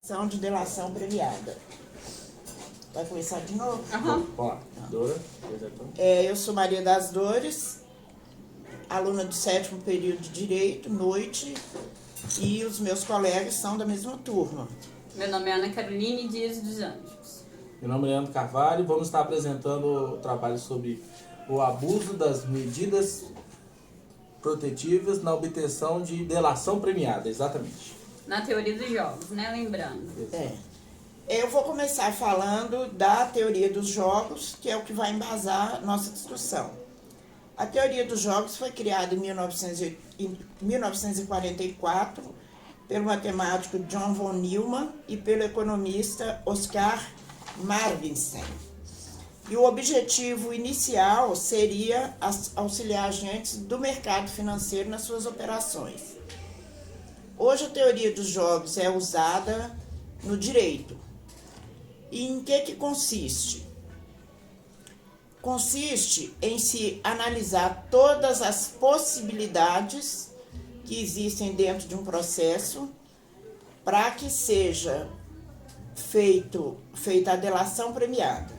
são de delação premiada. Vai começar de novo? Ó, Dora. Eu sou Maria das Dores, aluna do 7º período de Direito, noite, e os meus colegas são da mesma turma. Meu nome é Ana Caroline Dias dos Anjos. Meu nome é Leandro Carvalho e vamos estar apresentando o trabalho sobre o abuso das medidas protetivas na obtenção de delação premiada, exatamente. Na teoria dos jogos, né? Lembrando. Eu vou começar falando da teoria dos jogos, que é o que vai embasar nossa discussão. A teoria dos jogos foi criada em 1944 pelo matemático John von Neumann e pelo economista Oscar Marvinstein. E o objetivo inicial seria auxiliar agentes do mercado financeiro nas suas operações. Hoje a teoria dos jogos é usada no direito. E em que consiste? Consiste em se analisar todas as possibilidades que existem dentro de um processo para que seja feita a delação premiada.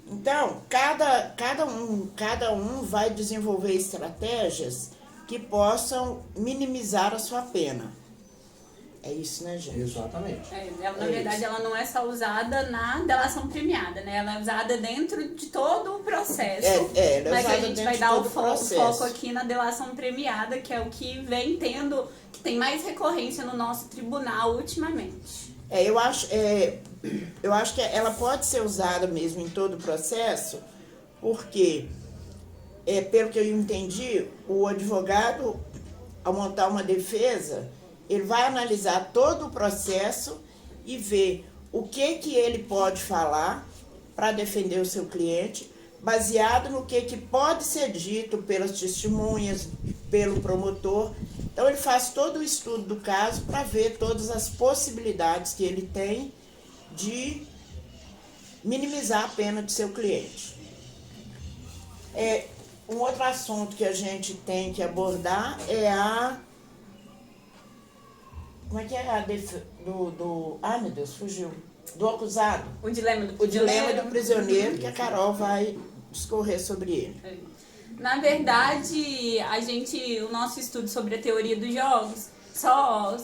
Então, cada um vai desenvolver estratégias que possam minimizar a sua pena. É isso, né, gente? Exatamente. Na verdade, ela não é só usada na delação premiada, né? Ela é usada dentro de todo o processo. Ela é mas usada a gente dentro vai de dar todo o o processo. foco aqui na delação premiada, que é o que vem tendo, que tem mais recorrência no nosso tribunal ultimamente. Eu acho que ela pode ser usada mesmo em todo o processo, porque, pelo que eu entendi, o advogado, ao montar uma defesa, ele vai analisar todo o processo e ver o que ele pode falar para defender o seu cliente, baseado no que pode ser dito pelas testemunhas, pelo promotor. Então, ele faz todo o estudo do caso para ver todas as possibilidades que ele tem de minimizar a pena de seu cliente. Um outro assunto que a gente tem que abordar é como é que é a ai, meu Deus, fugiu. Do acusado. O dilema do prisioneiro. O dilema do prisioneiro, que a Carol vai discorrer sobre ele. Na verdade, o nosso estudo sobre a teoria dos jogos, só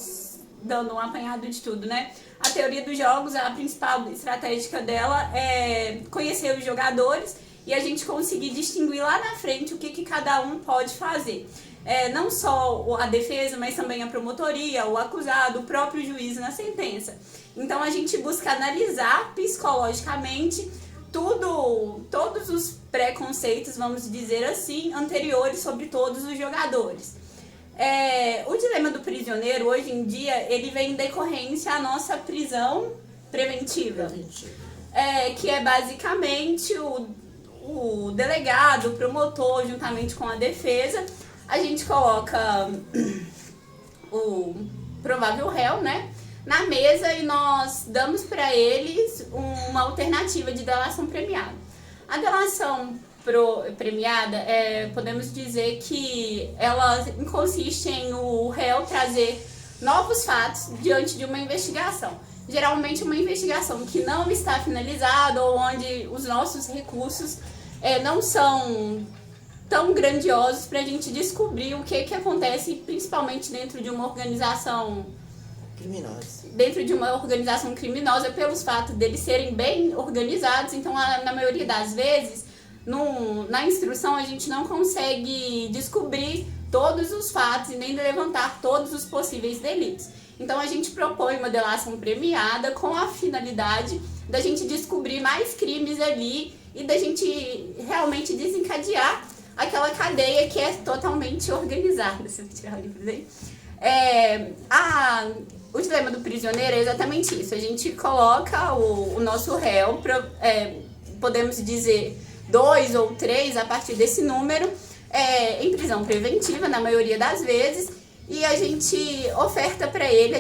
dando um apanhado de tudo, né? A teoria dos jogos, a principal estratégia dela é conhecer os jogadores e a gente conseguir distinguir lá na frente o que cada um pode fazer. Não só a defesa, mas também a promotoria, o acusado, o próprio juiz na sentença. Então, a gente busca analisar psicologicamente todos os preconceitos, vamos dizer assim, anteriores sobre todos os jogadores. O dilema do prisioneiro, hoje em dia, ele vem em decorrência à nossa prisão preventiva. Que é basicamente o delegado, o promotor, juntamente com a defesa, a gente coloca o provável réu, né, na mesa e nós damos para eles uma alternativa de delação premiada. A delação premiada, podemos dizer que ela consiste em o réu trazer novos fatos diante de uma investigação. Geralmente uma investigação que não está finalizada ou onde os nossos recursos não são tão grandiosos para a gente descobrir o que acontece, principalmente dentro de uma organização criminosa, pelos fatos deles serem bem organizados. Então, na maioria das vezes, na instrução, a gente não consegue descobrir todos os fatos e nem levantar todos os possíveis delitos. Então, a gente propõe uma delação premiada com a finalidade da gente descobrir mais crimes ali e da gente realmente desencadear aquela cadeia que é totalmente organizada. Se eu tirar o livro aí. O dilema do prisioneiro é exatamente isso. A gente coloca o nosso réu, podemos dizer 2 ou 3 a partir desse número, em prisão preventiva, na maioria das vezes, e a gente oferta para ele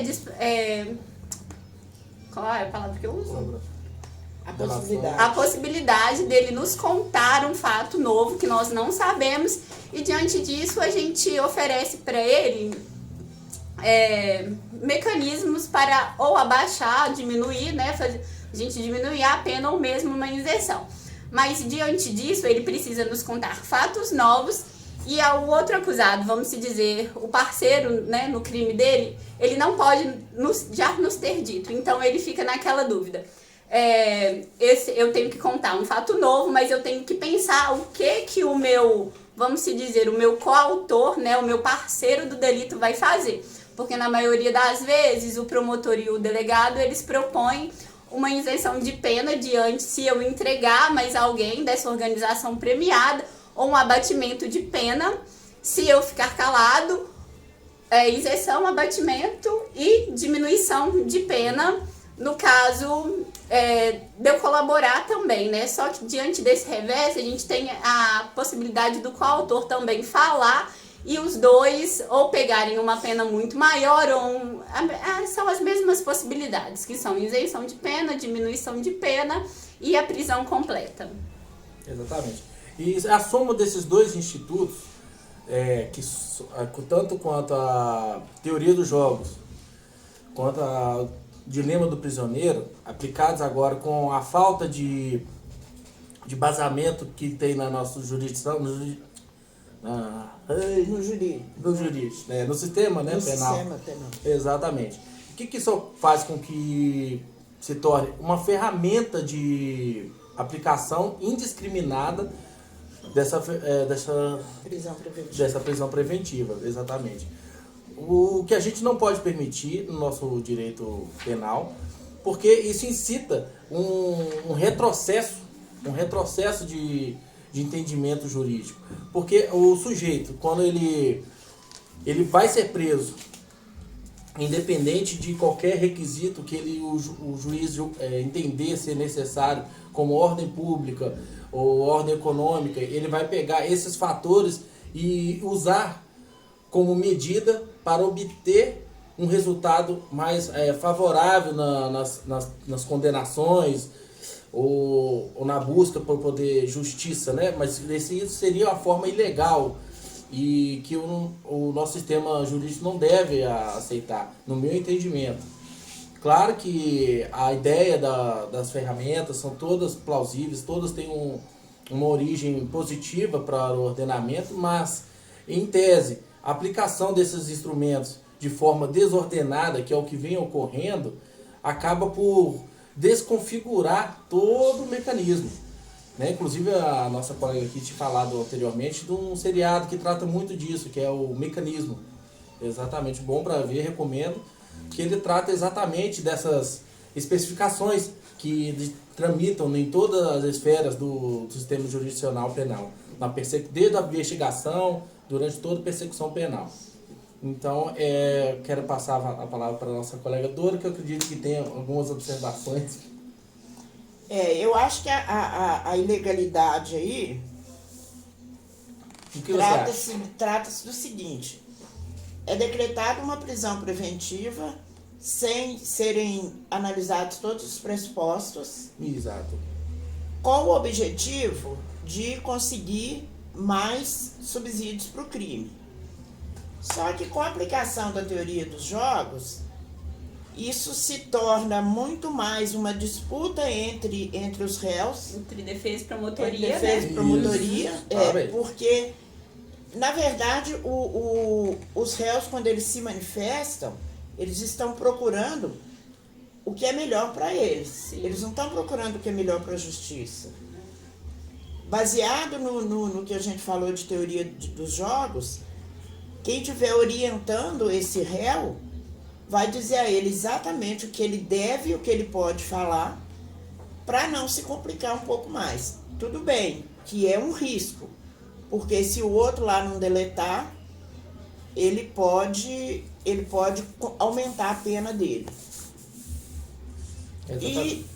qual é a palavra que eu uso? A possibilidade dele nos contar um fato novo que nós não sabemos, e diante disso a gente oferece para ele mecanismos para ou abaixar, diminuir, né? A gente diminuir a pena ou mesmo uma isenção. Mas diante disso, ele precisa nos contar fatos novos e o outro acusado, vamos se dizer, o parceiro, né, no crime dele, ele não pode já nos ter dito. Então ele fica naquela dúvida. Eu tenho que contar um fato novo, mas eu tenho que pensar o que o meu, vamos se dizer, o meu coautor, né, o meu parceiro do delito vai fazer. Porque na maioria das vezes o promotor e o delegado, eles propõem uma isenção de pena diante se eu entregar mais alguém dessa organização premiada, ou um abatimento de pena se eu ficar calado, isenção, abatimento e diminuição de pena no caso de eu colaborar também, né? Só que diante desse revés a gente tem a possibilidade do coautor também falar e os dois ou pegarem uma pena muito maior ou são as mesmas possibilidades, que são isenção de pena, diminuição de pena e a prisão completa. Exatamente. E a soma desses dois institutos, tanto quanto a teoria dos jogos, quanto a dilema do prisioneiro, aplicados agora com a falta de basamento que tem na nossa jurisdição, no jurídico, né? No sistema, né, penal. Sistema penal. Exatamente. O que isso faz com que se torne uma ferramenta de aplicação indiscriminada dessa prisão preventiva, exatamente. O que a gente não pode permitir no nosso direito penal, porque isso incita um retrocesso de entendimento jurídico. Porque o sujeito, quando ele vai ser preso, independente de qualquer requisito que o juiz entender ser necessário, como ordem pública ou ordem econômica, ele vai pegar esses fatores e usar como medida para obter um resultado mais favorável nas condenações ou na busca por poder justiça, né? Mas isso seria uma forma ilegal e que o nosso sistema jurídico não deve aceitar, no meu entendimento. Claro que a ideia das ferramentas são todas plausíveis, todas têm uma origem positiva para o ordenamento, mas, em tese, a aplicação desses instrumentos de forma desordenada, que é o que vem ocorrendo, acaba por desconfigurar todo o mecanismo, né? Inclusive a nossa colega aqui tinha falado anteriormente de um seriado que trata muito disso, que é o Mecanismo. Exatamente, bom para ver, recomendo, que ele trata exatamente dessas especificações que tramitam em todas as esferas do sistema jurisdicional penal, desde a investigação, durante toda a persecução penal. Então, quero passar a palavra para a nossa colega Dora, que eu acredito que tem algumas observações. Eu acho que a ilegalidade aí O que você acha? trata-se do seguinte: é decretada uma prisão preventiva sem serem analisados todos os pressupostos, Exato. com o objetivo de conseguir mais subsídios para o crime. Só que com a aplicação da teoria dos jogos, isso se torna muito mais uma disputa entre os réus. Entre defesa e promotoria, Defesa e promotoria, Isso. porque, na verdade, os réus, quando eles se manifestam, eles estão procurando o que é melhor para eles. Sim. Eles não estão procurando o que é melhor para a justiça. Baseado no que a gente falou de teoria dos jogos, quem estiver orientando esse réu vai dizer a ele exatamente o que ele deve e o que ele pode falar para não se complicar um pouco mais. Tudo bem que é um risco, porque se o outro lá não deletar, ele pode aumentar a pena dele. E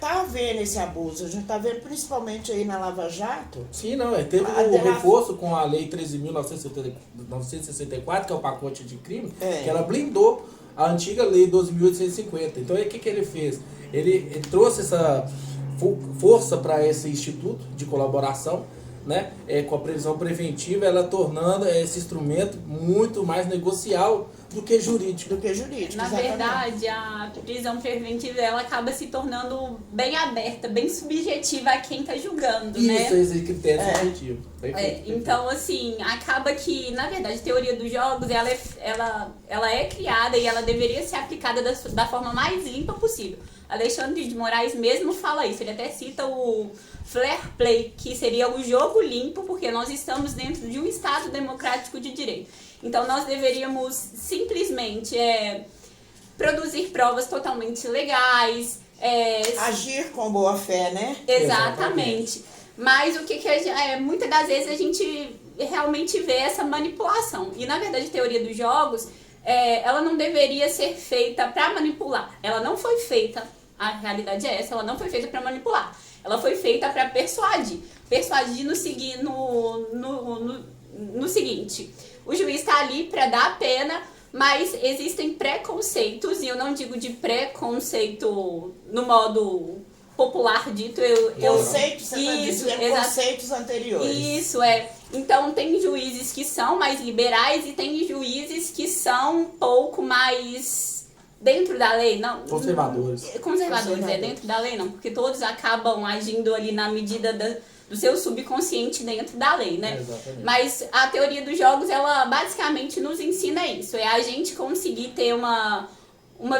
tá havendo esse abuso, a gente está vendo principalmente aí na Lava Jato. Sim, não, teve o reforço com a Lei 13.964, que é o pacote de crime, que ela blindou a antiga Lei 12.850. Então, aí o que ele fez? Ele trouxe essa força para esse instituto de colaboração, né, com a prisão preventiva, ela tornando esse instrumento muito mais negocial do que jurídico. Na exatamente. verdade, a prisão preventiva ela acaba se tornando bem aberta, bem subjetiva a quem está julgando, né? Isso, esse critério subjetivo. Perfeito. Então, assim, acaba que, na verdade, a teoria dos jogos, ela é criada e ela deveria ser aplicada da forma mais limpa possível. Alexandre de Moraes mesmo fala isso, ele até cita o fair play, que seria o jogo limpo, porque nós estamos dentro de um Estado democrático de direito. Então, nós deveríamos simplesmente produzir provas totalmente legais. Agir com boa fé, né? Exatamente. Mas o que muitas das vezes a gente realmente vê essa manipulação. E, na verdade, a teoria dos jogos, ela não deveria ser feita para manipular. Ela não foi feita, a realidade é essa, ela não foi feita para manipular. Ela foi feita para persuadir. Persuadir no seguinte: o juiz está ali para dar a pena, mas existem preconceitos, e eu não digo de preconceito no modo popular dito. Conceitos, você está dizendo conceitos anteriores. Isso, Então, tem juízes que são mais liberais e tem juízes que são um pouco mais dentro da lei, não? Conservadores, dentro da lei não, porque todos acabam agindo ali na medida do seu subconsciente dentro da lei, né? Exatamente. Mas a teoria dos jogos, ela basicamente nos ensina isso, a gente conseguir ter uma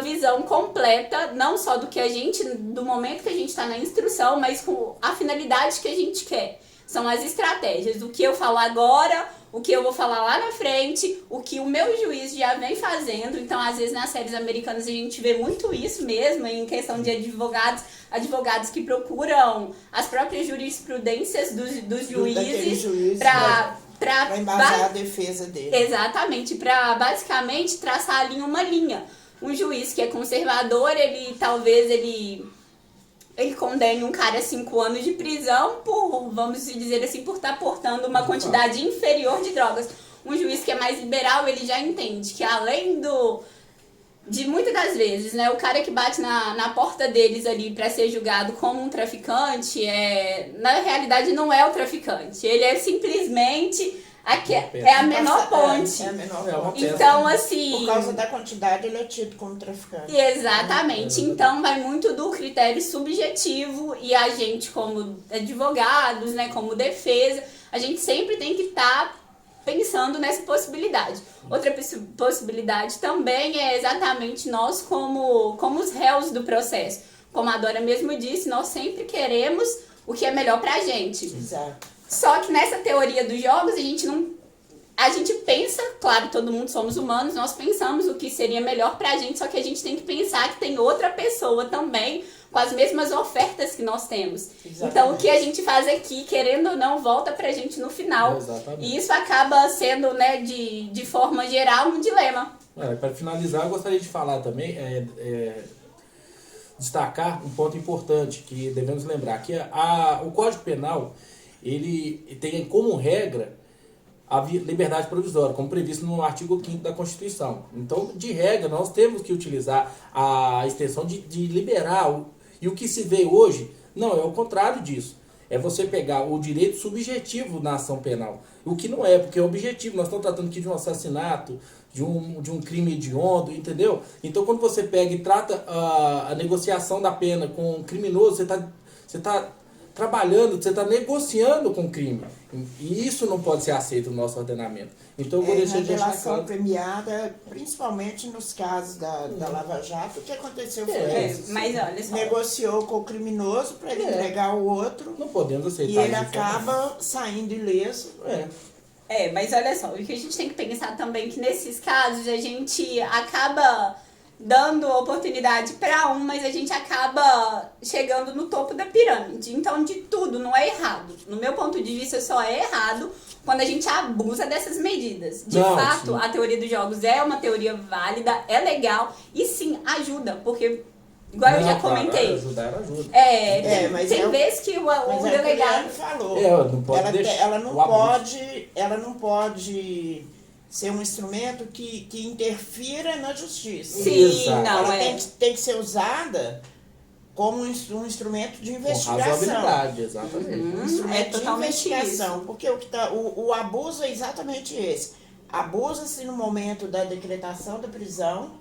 visão completa, não só do momento que a gente está na instrução, mas com a finalidade que a gente quer. São as estratégias, o que eu falo agora, o que eu vou falar lá na frente, o que o meu juiz já vem fazendo. Então, às vezes, nas séries americanas a gente vê muito isso mesmo, em questão de advogados que procuram as próprias jurisprudências dos juízes para embasar a defesa dele. Exatamente, para basicamente traçar ali uma linha. Um juiz que é conservador, ele condene um cara a 5 anos de prisão por, vamos dizer assim, por estar portando uma quantidade inferior de drogas. Um juiz que é mais liberal, ele já entende que além de muitas das vezes, né, o cara que bate na porta deles ali para ser julgado como um traficante, na realidade não é o traficante. Ele é simplesmente a menor ponte. É a menor ponte. Então, assim... Por causa da quantidade, ele é tido como traficante. Exatamente. Então, vai muito do critério subjetivo e a gente, como advogados, né, como defesa, a gente sempre tem que estar pensando nessa possibilidade. Outra possibilidade também é exatamente nós, como os réus do processo. Como a Dora mesmo disse, nós sempre queremos o que é melhor pra gente. Exato. Só que nessa teoria dos jogos, a gente pensa, claro, todo mundo somos humanos, nós pensamos o que seria melhor pra gente, só que a gente tem que pensar que tem outra pessoa também com as mesmas ofertas que nós temos. Exatamente. Então, o que a gente faz aqui, querendo ou não, volta pra gente no final. Exatamente. E isso acaba sendo, né, de forma geral, um dilema. Para finalizar, eu gostaria de falar também, destacar um ponto importante que devemos lembrar, que o Código Penal, ele tem como regra a liberdade provisória, como previsto no artigo 5º da Constituição. Então, de regra, nós temos que utilizar a extensão de liberar. E o que se vê hoje, não, é o contrário disso. É você pegar o direito subjetivo na ação penal. O que não é, porque é objetivo. Nós estamos tratando aqui de um assassinato, de um crime hediondo, entendeu? Então, quando você pega e trata a negociação da pena com um criminoso, você está trabalhando, você está negociando com o crime. E isso não pode ser aceito no nosso ordenamento. Então, eu vou deixar relação premiada, principalmente nos casos da Lava Jato, o que aconteceu foi isso. Mas olha só. Negociou com o criminoso para ele entregar o outro. Não podemos aceitar e ele isso, acaba saindo ileso. Mas olha só, o que a gente tem que pensar também é que nesses casos a gente acaba dando oportunidade para mas a gente acaba chegando no topo da pirâmide. Então, de tudo, não é errado. No meu ponto de vista, só é errado quando a gente abusa dessas medidas. De fato, sim, a teoria dos jogos é uma teoria válida, é legal e sim, ajuda, porque... Igual eu já comentei. Ajudar ajuda. Tem vezes que o delegado falou. Não pode ela não pode ser um instrumento que interfira na justiça. Sim, não ela tem que ser usada como um instrumento de Com investigação. razoabilidade, exatamente. Um instrumento de totalmente investigação. Porque o abuso é exatamente esse. Abusa-se no momento da decretação da prisão